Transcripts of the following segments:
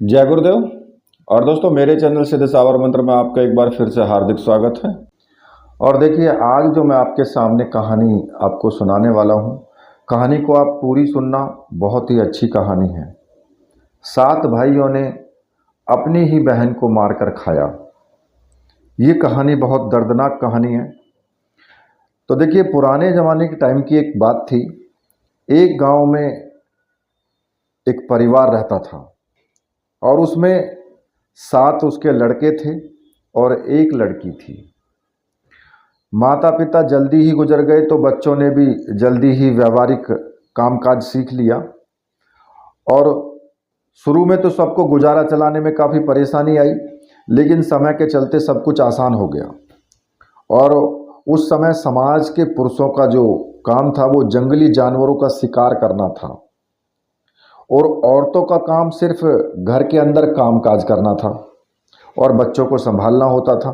जय गुरुदेव। और दोस्तों, मेरे चैनल सीधे सावर मंत्र में आपका एक बार फिर से हार्दिक स्वागत है। और देखिए, आज जो मैं आपके सामने कहानी आपको सुनाने वाला हूँ, कहानी को आप पूरी सुनना। बहुत ही अच्छी कहानी है। 7 भाइयों ने अपनी ही बहन को मारकर खाया। ये कहानी बहुत दर्दनाक कहानी है। तो देखिए, पुराने ज़माने के टाइम की एक बात थी। एक गांव में एक परिवार रहता था और उसमें 7 उसके लड़के थे और एक लड़की थी। माता पिता जल्दी ही गुजर गए तो बच्चों ने भी जल्दी ही व्यावहारिक कामकाज सीख लिया। और शुरू में तो सबको गुजारा चलाने में काफ़ी परेशानी आई, लेकिन समय के चलते सब कुछ आसान हो गया। और उस समय समाज के पुरुषों का जो काम था वो जंगली जानवरों का शिकार करना था और औरतों का काम सिर्फ घर के अंदर कामकाज करना था और बच्चों को संभालना होता था।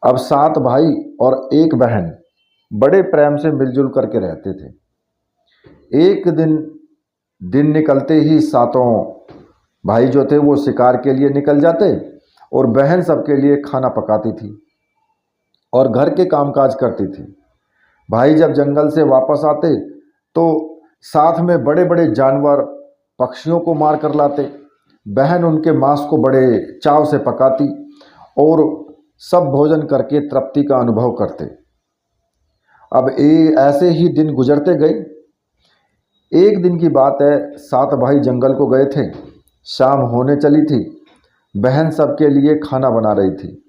अब 7 भाई और एक बहन बड़े प्रेम से मिलजुल करके रहते थे। एक दिन निकलते ही 7 भाई जो थे वो शिकार के लिए निकल जाते और बहन सबके लिए खाना पकाती थी और घर के कामकाज करती थी। भाई जब जंगल से वापस आते तो साथ में बड़े बड़े जानवर पक्षियों को मार कर लाते। बहन उनके मांस को बड़े चाव से पकाती और सब भोजन करके तृप्ति का अनुभव करते। अब ऐसे ही दिन गुजरते गए। एक दिन की बात है, 7 भाई जंगल को गए थे। शाम होने चली थी। बहन सबके लिए खाना बना रही थी।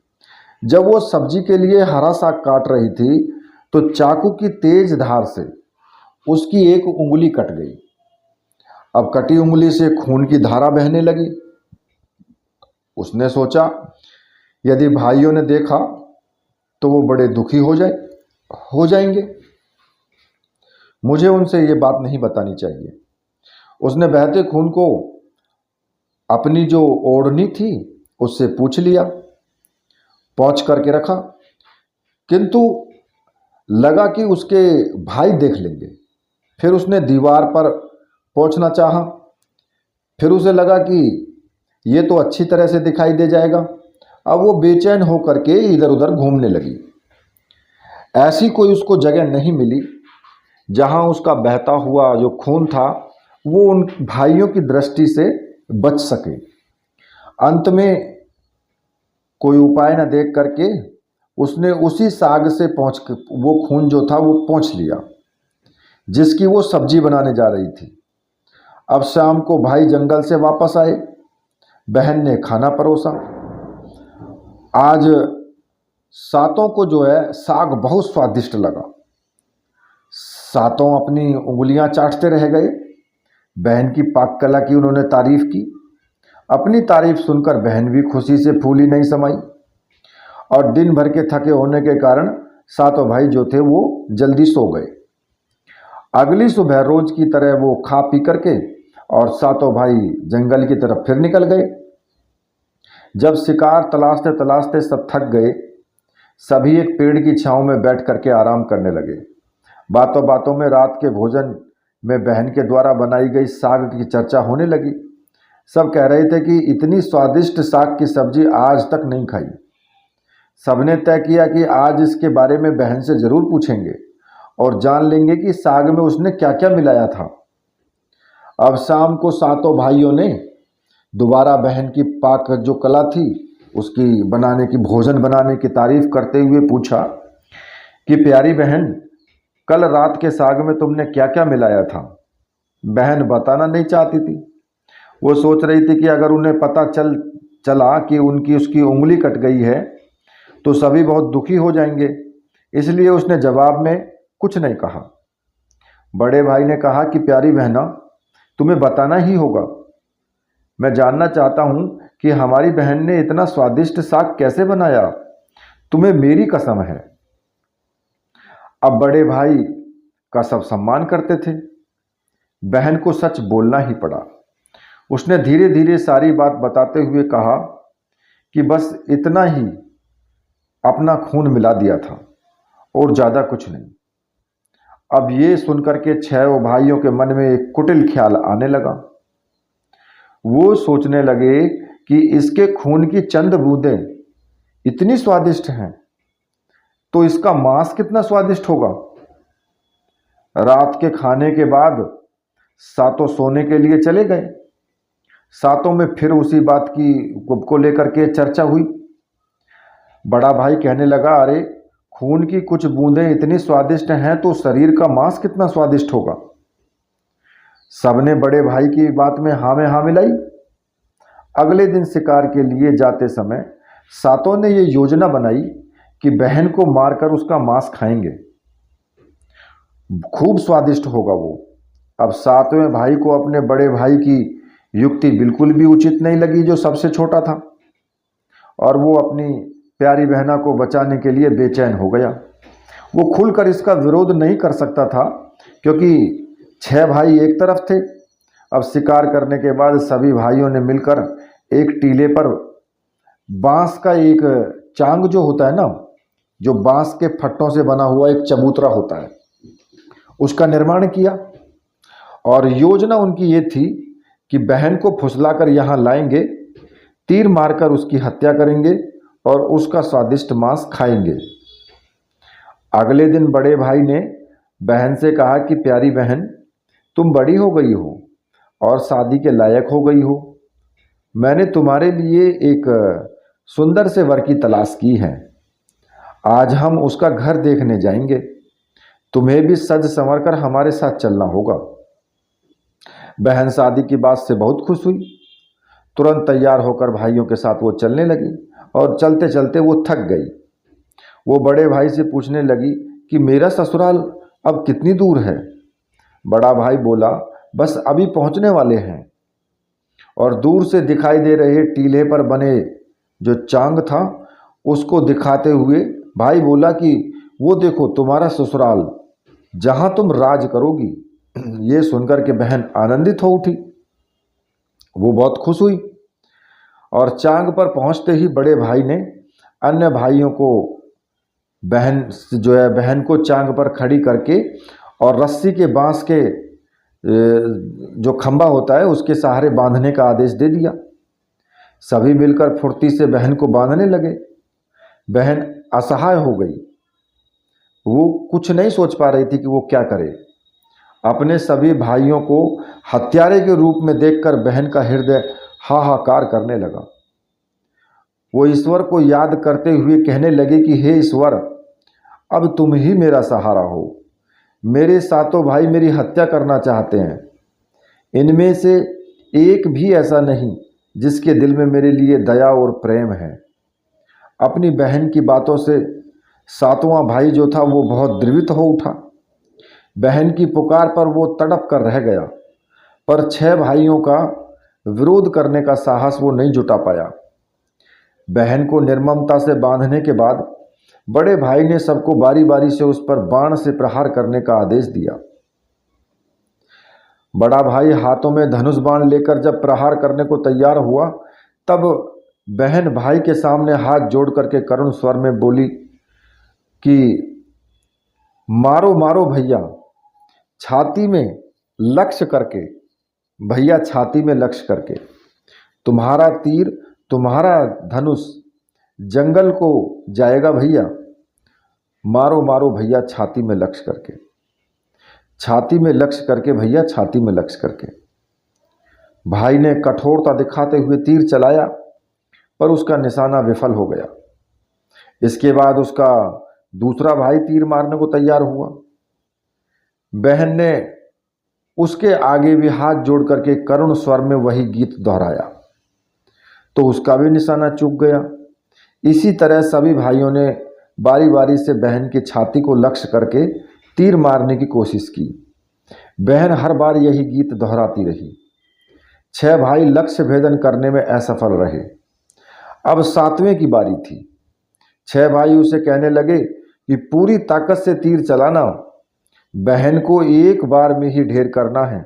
जब वो सब्जी के लिए हरा साग काट रही थी तो चाकू की तेज धार से उसकी एक उंगली कट गई। अब कटी उंगली से खून की धारा बहने लगी। उसने सोचा, यदि भाइयों ने देखा तो वो बड़े दुखी हो जाएंगे। मुझे उनसे ये बात नहीं बतानी चाहिए। उसने बहते खून को अपनी जो ओढ़नी थी उससे पूछ लिया, पोंछ करके रखा, किंतु लगा कि उसके भाई देख लेंगे। फिर उसने दीवार पर पोंछना चाहा। फिर उसे लगा कि ये तो अच्छी तरह से दिखाई दे जाएगा। अब वो बेचैन होकर के इधर उधर घूमने लगी। ऐसी कोई उसको जगह नहीं मिली जहां उसका बहता हुआ जो खून था वो उन भाइयों की दृष्टि से बच सके। अंत में कोई उपाय न देख करके उसने उसी साग से वो खून जो था वो पोंछ लिया जिसकी वो सब्जी बनाने जा रही थी। अब शाम को भाई जंगल से वापस आए। बहन ने खाना परोसा। आज 7 को जो है साग बहुत स्वादिष्ट लगा। 7 अपनी उंगलियां चाटते रह गए। बहन की पाक कला की उन्होंने तारीफ की। अपनी तारीफ सुनकर बहन भी खुशी से फूली नहीं समाई और दिन भर के थके होने के कारण 7 भाई जो थे वो जल्दी सो गए। अगली सुबह रोज की तरह वो खा पी करके और 7 भाई जंगल की तरफ फिर निकल गए। जब शिकार तलाशते तलाशते सब थक गए, सभी एक पेड़ की छांव में बैठ करके आराम करने लगे। बातों बातों में रात के भोजन में बहन के द्वारा बनाई गई साग की चर्चा होने लगी। सब कह रहे थे कि इतनी स्वादिष्ट साग की सब्जी आज तक नहीं खाई। सबने तय किया कि आज इसके बारे में बहन से जरूर पूछेंगे और जान लेंगे कि साग में उसने क्या क्या मिलाया था। अब शाम को 7 भाइयों ने दोबारा बहन की पाक जो कला थी उसकी बनाने की भोजन बनाने की तारीफ करते हुए पूछा कि प्यारी बहन, कल रात के साग में तुमने क्या क्या मिलाया था। बहन बताना नहीं चाहती थी। वो सोच रही थी कि अगर उन्हें पता चला कि उसकी उंगली कट गई है तो सभी बहुत दुखी हो जाएंगे। इसलिए उसने जवाब में कुछ नहीं कहा। बड़े भाई ने कहा कि प्यारी बहना, तुम्हें बताना ही होगा। मैं जानना चाहता हूं कि हमारी बहन ने इतना स्वादिष्ट साग कैसे बनाया। तुम्हें मेरी कसम है। अब बड़े भाई का सब सम्मान करते थे। बहन को सच बोलना ही पड़ा। उसने धीरे धीरे सारी बात बताते हुए कहा कि बस इतना ही अपना खून मिला दिया था और ज़्यादा कुछ नहीं। अब ये सुनकर के 6 भाइयों के मन में एक कुटिल ख्याल आने लगा। वो सोचने लगे कि इसके खून की चंद बूंदें इतनी स्वादिष्ट हैं तो इसका मांस कितना स्वादिष्ट होगा। रात के खाने के बाद सातों सोने के लिए चले गए। सातों में फिर उसी बात की को लेकर के चर्चा हुई। बड़ा भाई कहने लगा, अरे खून की कुछ बूंदें इतनी स्वादिष्ट हैं तो शरीर का मांस कितना स्वादिष्ट होगा। सबने बड़े भाई की बात में हाँ मिलाई। अगले दिन शिकार के लिए जाते समय सातों ने ये योजना बनाई कि बहन को मारकर उसका मांस खाएंगे, खूब स्वादिष्ट होगा वो। अब सातवें भाई को अपने बड़े भाई की युक्ति बिल्कुल भी उचित नहीं लगी जो सबसे छोटा था, और वो अपनी प्यारी बहना को बचाने के लिए बेचैन हो गया। वो खुलकर इसका विरोध नहीं कर सकता था क्योंकि 6 भाई एक तरफ थे। अब शिकार करने के बाद सभी भाइयों ने मिलकर एक टीले पर बांस का एक चांग जो होता है ना, जो बांस के फट्टों से बना हुआ एक चबूतरा होता है, उसका निर्माण किया। और योजना उनकी ये थी कि बहन को फुसलाकर यहाँ लाएंगे, तीर मारकर उसकी हत्या करेंगे और उसका स्वादिष्ट मांस खाएंगे। अगले दिन बड़े भाई ने बहन से कहा कि प्यारी बहन, तुम बड़ी हो गई हो और शादी के लायक हो गई हो। मैंने तुम्हारे लिए एक सुंदर से वर की तलाश की है। आज हम उसका घर देखने जाएंगे। तुम्हें भी सज संवर कर हमारे साथ चलना होगा। बहन शादी की बात से बहुत खुश हुई। तुरंत तैयार होकर भाइयों के साथ वो चलने लगी और चलते चलते वो थक गई। वो बड़े भाई से पूछने लगी कि मेरा ससुराल अब कितनी दूर है। बड़ा भाई बोला, बस अभी पहुंचने वाले हैं। और दूर से दिखाई दे रहे टीले पर बने जो चांग था उसको दिखाते हुए भाई बोला कि वो देखो तुम्हारा ससुराल, जहां तुम राज करोगी। ये सुनकर के बहन आनंदित हो उठी। वो बहुत खुश हुई और चांग पर पहुंचते ही बड़े भाई ने अन्य भाइयों को बहन को चांग पर खड़ी करके और रस्सी के बांस के जो खंबा होता है उसके सहारे बांधने का आदेश दे दिया। सभी मिलकर फुर्ती से बहन को बांधने लगे। बहन असहाय हो गई। वो कुछ नहीं सोच पा रही थी कि वो क्या करे। अपने सभी भाइयों को हत्यारे के रूप में देखकर बहन का हृदय हाहाकार करने लगा। वो ईश्वर को याद करते हुए कहने लगे कि हे ईश्वर, अब तुम ही मेरा सहारा हो। मेरे सातों भाई मेरी हत्या करना चाहते हैं। इनमें से एक भी ऐसा नहीं जिसके दिल में मेरे लिए दया और प्रेम है। अपनी बहन की बातों से सातवां भाई जो था वो बहुत द्रवित हो उठा। बहन की पुकार पर वो तड़प कर रह गया, पर 6 भाइयों का विरोध करने का साहस वो नहीं जुटा पाया। बहन को निर्ममता से बांधने के बाद बड़े भाई ने सबको बारी बारी से उस पर बाण से प्रहार करने का आदेश दिया। बड़ा भाई हाथों में धनुष बाण लेकर जब प्रहार करने को तैयार हुआ, तब बहन भाई के सामने हाथ जोड़ करके करुण स्वर में बोली कि मारो मारो भैया, छाती में लक्ष्य करके, भैया छाती में लक्ष्य करके। तुम्हारा तीर, तुम्हारा धनुष जंगल को जाएगा भैया। मारो मारो भैया, छाती में लक्ष्य करके, छाती में लक्ष्य करके भैया, छाती में लक्ष्य करके। भाई ने कठोरता दिखाते हुए तीर चलाया, पर उसका निशाना विफल हो गया। इसके बाद उसका दूसरा भाई तीर मारने को तैयार हुआ। बहन ने उसके आगे भी हाथ जोड़ करके करुण स्वर में वही गीत दोहराया, तो उसका भी निशाना चूक गया। इसी तरह सभी भाइयों ने बारी बारी से बहन की छाती को लक्ष्य करके तीर मारने की कोशिश की। बहन हर बार यही गीत दोहराती रही। 6 भाई लक्ष्य भेदन करने में असफल रहे। अब 7वें की बारी थी। 6 भाई उसे कहने लगे कि पूरी ताकत से तीर चलाना, बहन को एक बार में ही ढेर करना है।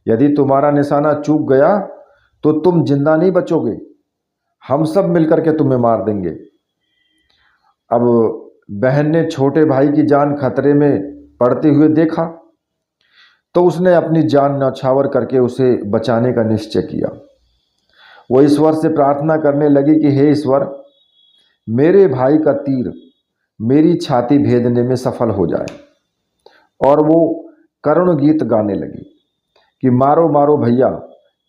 यदि तुम्हारा निशाना चूक गया तो तुम जिंदा नहीं बचोगे, हम सब मिलकर के तुम्हें मार देंगे। अब बहन ने छोटे भाई की जान खतरे में पड़ते हुए देखा, तो उसने अपनी जान न्यौछावर करके उसे बचाने का निश्चय किया। वो ईश्वर से प्रार्थना करने लगी कि हे ईश्वर, मेरे भाई का तीर मेरी छाती भेदने में सफल हो जाए। और वो करुण गीत गाने लगी कि मारो मारो भैया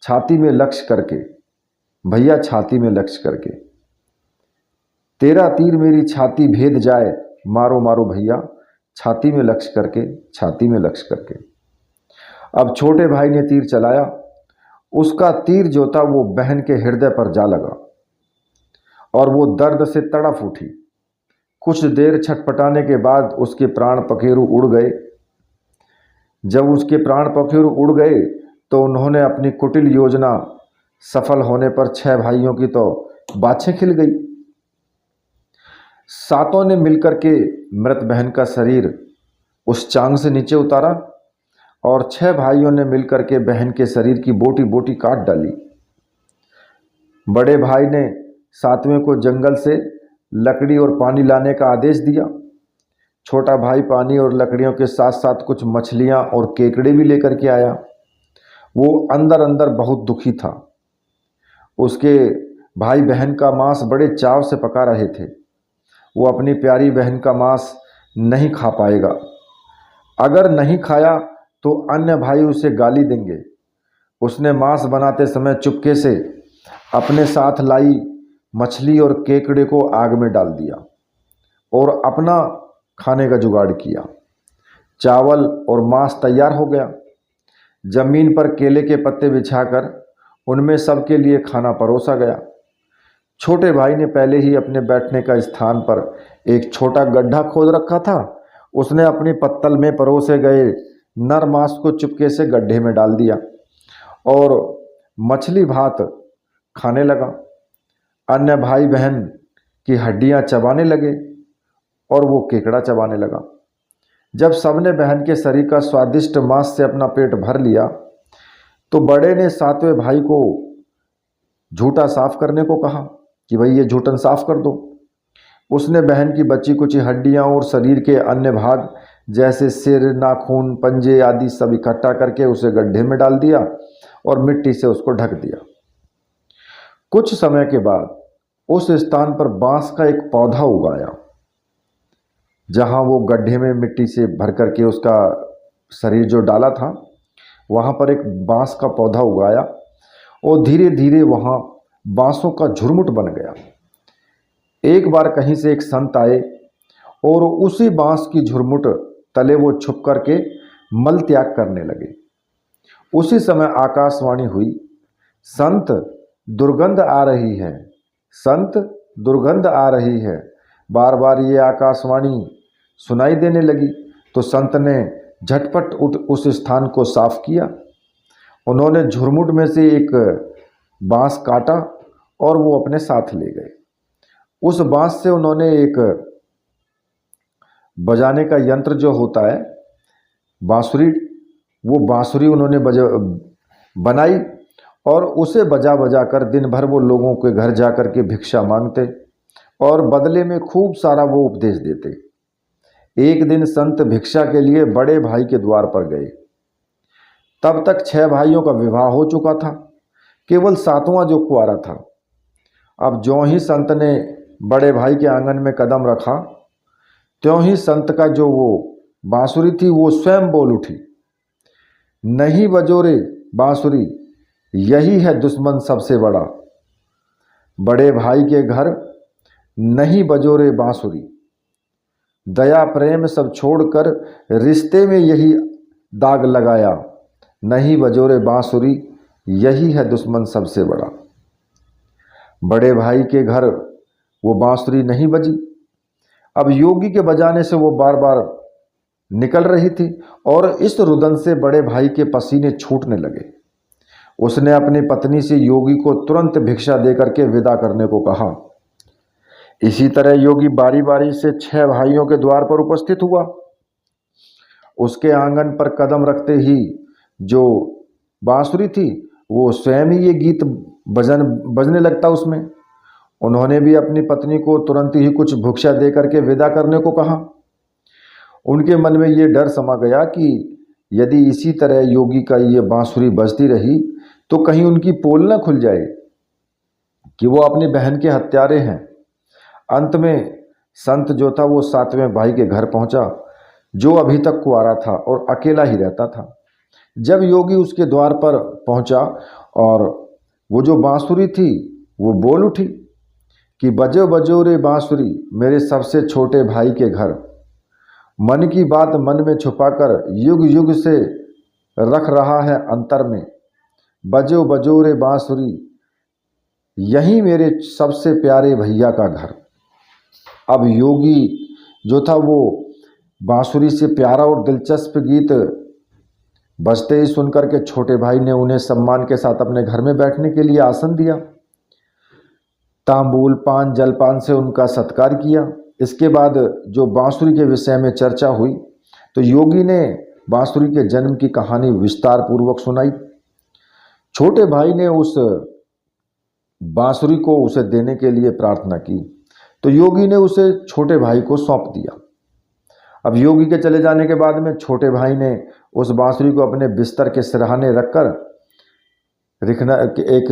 छाती में लक्ष्य करके, भैया छाती में लक्ष्य करके, तेरा तीर मेरी छाती भेद जाए, मारो मारो भैया छाती में लक्ष्य करके, छाती में लक्ष्य करके। अब छोटे भाई ने तीर चलाया, उसका तीर जो था वो बहन के हृदय पर जा लगा और वो दर्द से तड़फ उठी। कुछ देर छटपटाने के बाद उसके प्राण पखेरु उड़ गए। जब उसके प्राण पखेरु उड़ गए तो उन्होंने अपनी कुटिल योजना सफल होने पर 6 भाइयों की तो बाछें खिल गई। सातों ने मिलकर के मृत बहन का शरीर उस चांग से नीचे उतारा और 6 भाइयों ने मिलकर के बहन के शरीर की बोटी बोटी काट डाली। बड़े भाई ने 7वें को जंगल से लकड़ी और पानी लाने का आदेश दिया। छोटा भाई पानी और लकड़ियों के साथ साथ कुछ मछलियां और केकड़े भी लेकर के आया। वो अंदर अंदर बहुत दुखी था। उसके भाई बहन का मांस बड़े चाव से पका रहे थे। वो अपनी प्यारी बहन का मांस नहीं खा पाएगा। अगर नहीं खाया तो अन्य भाई उसे गाली देंगे। उसने मांस बनाते समय चुपके से अपने साथ लाई मछली और केकड़े को आग में डाल दिया और अपना खाने का जुगाड़ किया। चावल और मांस तैयार हो गया। जमीन पर केले के पत्ते बिछाकर उनमें सबके लिए खाना परोसा गया। छोटे भाई ने पहले ही अपने बैठने का स्थान पर एक छोटा गड्ढा खोद रखा था। उसने अपनी पत्तल में परोसे गए नर मांस को चुपके से गड्ढे में डाल दिया और मछली भात खाने लगा। अन्य भाई बहन की हड्डियां चबाने लगे और वो केकड़ा चबाने लगा। जब सबने बहन के शरीर का स्वादिष्ट मांस से अपना पेट भर लिया तो बड़े ने 7वें भाई को झूठा साफ करने को कहा कि भाई ये झूठन साफ कर दो। उसने बहन की बची कुची हड्डियां और शरीर के अन्य भाग जैसे सिर, नाखून, पंजे आदि सब इकट्ठा करके उसे गड्ढे में डाल दिया और मिट्टी से उसको ढक दिया। कुछ समय के बाद उस स्थान पर बांस का एक पौधा उगाया। जहां वो गड्ढे में मिट्टी से भर करके उसका शरीर जो डाला था, वहां पर एक बांस का पौधा उगाया और धीरे धीरे वहां बांसों का झुरमुट बन गया। एक बार कहीं से एक संत आए और उसी बांस की झुरमुट तले वो छुप करके मल त्याग करने लगे। उसी समय आकाशवाणी हुई, संत दुर्गंध आ रही है, संत दुर्गंध आ रही है। बार बार ये आकाशवाणी सुनाई देने लगी तो संत ने झटपट उस स्थान को साफ किया। उन्होंने झुरमुट में से एक बांस काटा और वो अपने साथ ले गए। उस बांस से उन्होंने एक बजाने का यंत्र जो होता है बांसुरी, वो बांसुरी उन्होंने बनाई और उसे बजा बजा कर दिन भर वो लोगों के घर जा कर के भिक्षा मांगते और बदले में खूब सारा वो उपदेश देते। एक दिन संत भिक्षा के लिए बड़े भाई के द्वार पर गए। तब तक 6 भाइयों का विवाह हो चुका था, केवल 7वां जो कुंवारा था। अब ज्यों ही संत ने बड़े भाई के आंगन में कदम रखा, त्यों ही संत का जो वो बांसुरी थी वो स्वयं बोल उठी, नहीं बजो रे बांसुरी, यही है दुश्मन सबसे बड़ा। बड़े भाई के घर नहीं बजो रे बांसुरी, दया प्रेम सब छोड़कर रिश्ते में यही दाग लगाया, नहीं बजो रे बांसुरी, यही है दुश्मन सबसे बड़ा। बड़े भाई के घर वो बांसुरी नहीं बजी। अब योगी के बजाने से वो बार बार निकल रही थी और इस रुदन से बड़े भाई के पसीने छूटने लगे। उसने अपनी पत्नी से योगी को तुरंत भिक्षा देकर के विदा करने को कहा। इसी तरह योगी बारी बारी से 6 भाइयों के द्वार पर उपस्थित हुआ। उसके आंगन पर कदम रखते ही जो बांसुरी थी वो स्वयं ही ये गीत बजने लगता उसमें। उन्होंने भी अपनी पत्नी को तुरंत ही कुछ भिक्षा दे करके विदा करने को कहा। उनके मन में ये डर समा गया कि यदि इसी तरह योगी का ये बांसुरी बजती रही तो कहीं उनकी पोल न खुल जाए। कि वो अपनी बहन के हत्यारे हैं। अंत में संत जो था वो 7वें भाई के घर पहुंचा, जो अभी तक कुंवारा था और अकेला ही रहता था। जब योगी उसके द्वार पर पहुंचा और वो जो बांसुरी थी वो बोल उठी कि बजो बजो रे बांसुरी मेरे सबसे छोटे भाई के घर, मन की बात मन में छुपाकर युग युग से रख रहा है अंतर में। बजो बजो रे बांसुरी यही मेरे सबसे प्यारे भैया का घर। अब योगी जो था वो बांसुरी से प्यारा और दिलचस्प गीत बजते ही सुनकर के छोटे भाई ने उन्हें सम्मान के साथ अपने घर में बैठने के लिए आसन दिया। तांबूल पान जलपान से उनका सत्कार किया। इसके बाद जो बांसुरी के विषय में चर्चा हुई तो योगी ने बांसुरी के जन्म की कहानी विस्तार पूर्वक सुनाई। छोटे भाई ने उस बांसुरी को उसे देने के लिए प्रार्थना की तो योगी ने उसे छोटे भाई को सौंप दिया। अब योगी के चले जाने के बाद में छोटे भाई ने उस बांसुरी को अपने बिस्तर के सिरहाने रखकर एक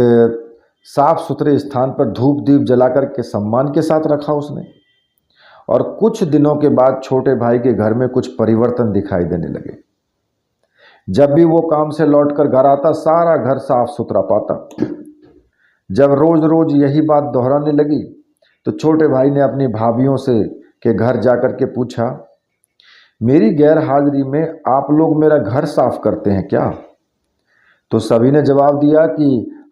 साफ सुथरे स्थान पर धूप दीप जलाकर के सम्मान के साथ रखा उसने। और कुछ दिनों के बाद छोटे भाई के घर में कुछ परिवर्तन दिखाई देने लगे। जब भी वो काम से लौटकर घर आता सारा घर साफ सुथरा पाता। जब रोज रोज यही बात दोहराने लगी तो छोटे भाई ने अपनी भाभीियों से के घर जाकर के पूछा, मेरी गैर हाजिरी में आप लोग मेरा घर साफ करते हैं क्या? तो सभी ने जवाब दिया कि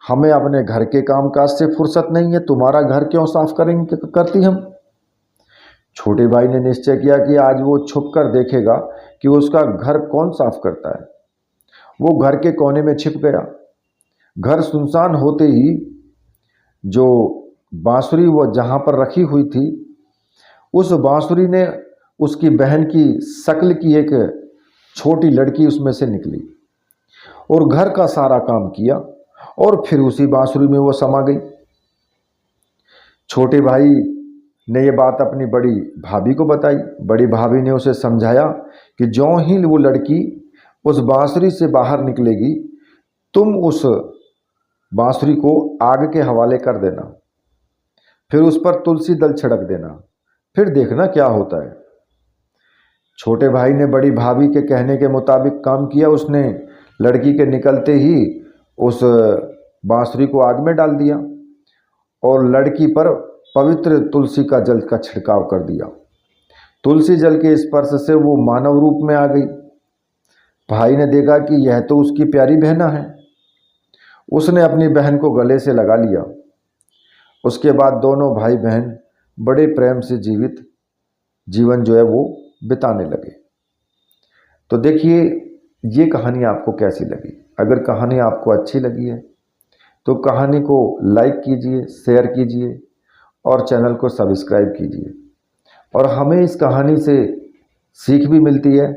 हमें अपने घर के कामकाज से फुर्सत नहीं है, तुम्हारा घर क्यों साफ करती हम। छोटे भाई ने निश्चय किया कि आज वो छुप कर देखेगा कि उसका घर कौन साफ करता है। वो घर के कोने में छिप गया। घर सुनसान होते ही जो बांसुरी वो जहाँ पर रखी हुई थी उस बांसुरी ने उसकी बहन की शक्ल की एक छोटी लड़की उसमें से निकली और घर का सारा काम किया और फिर उसी बांसुरी में वो समा गई। छोटे भाई ने ये बात अपनी बड़ी भाभी को बताई। बड़ी भाभी ने उसे समझाया कि ज्यों ही वो लड़की उस बांसुरी से बाहर निकलेगी तुम उस बांसुरी को आग के हवाले कर देना, फिर उस पर तुलसी दल छिड़क देना, फिर देखना क्या होता है। छोटे भाई ने बड़ी भाभी के कहने के मुताबिक काम किया। उसने लड़की के निकलते ही उस बांसुरी को आग में डाल दिया और लड़की पर पवित्र तुलसी का जल का छिड़काव कर दिया। तुलसी जल के स्पर्श से वो मानव रूप में आ गई। भाई ने देखा कि यह तो उसकी प्यारी बहना है। उसने अपनी बहन को गले से लगा लिया। उसके बाद दोनों भाई बहन बड़े प्रेम से जीवन जो है वो बिताने लगे। तो देखिए ये कहानी आपको कैसी लगी। अगर कहानी आपको अच्छी लगी है तो कहानी को लाइक कीजिए, शेयर कीजिए और चैनल को सब्सक्राइब कीजिए। और हमें इस कहानी से सीख भी मिलती है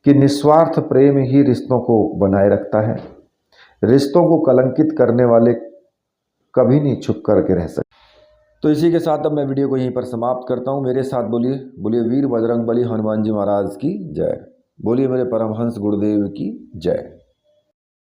कि निस्वार्थ प्रेम ही रिश्तों को बनाए रखता है। रिश्तों को कलंकित करने वाले कभी नहीं छुप करके रह सकते। तो इसी के साथ अब मैं वीडियो को यहीं पर समाप्त करता हूँ। मेरे साथ बोलिए, बोलिए वीर बजरंगबली हनुमान जी महाराज की जय। बोलिए मेरे परमहंस गुरुदेव की जय।